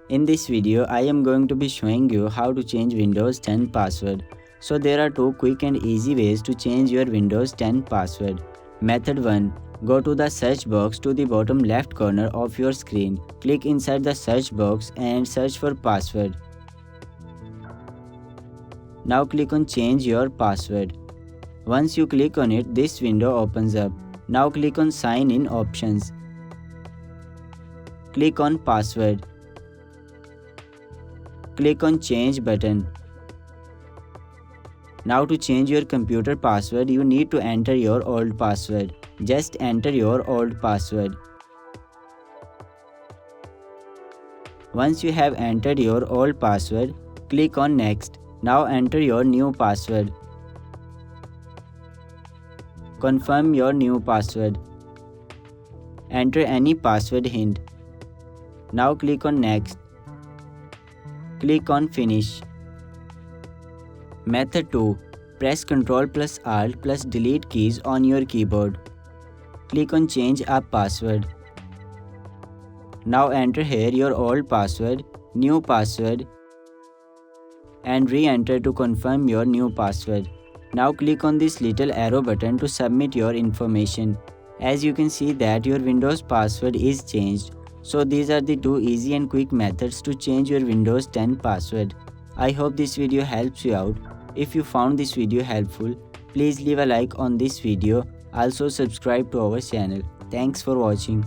In this video, I am going to be showing you how to change Windows 10 password. So there are two quick and easy ways to change your Windows 10 password. Method 1. Go to the search box to the bottom left corner of your screen. Click inside the search box and search for password. Now click on change your password. Once you click on it, this window opens up. Now click on sign in options. Click on password. Click on change button. Now to change your computer password, you need to enter your old password. Just enter your old password. Once you have entered your old password, click on next. Now enter your new password. Confirm your new password. Enter any password hint. Now click on next. Click on finish. Method 2. Press Ctrl plus Alt plus Delete keys on your keyboard. Click on change a password. Now enter here your old password, new password, and re-enter to confirm your new password. Now click on this little arrow button to submit your information. As you can see that your Windows password is changed. So these are the two easy and quick methods to change your Windows 10 password. I hope this video helps you out. If you found this video helpful, please leave a like on this video. Also subscribe to our channel. Thanks for watching.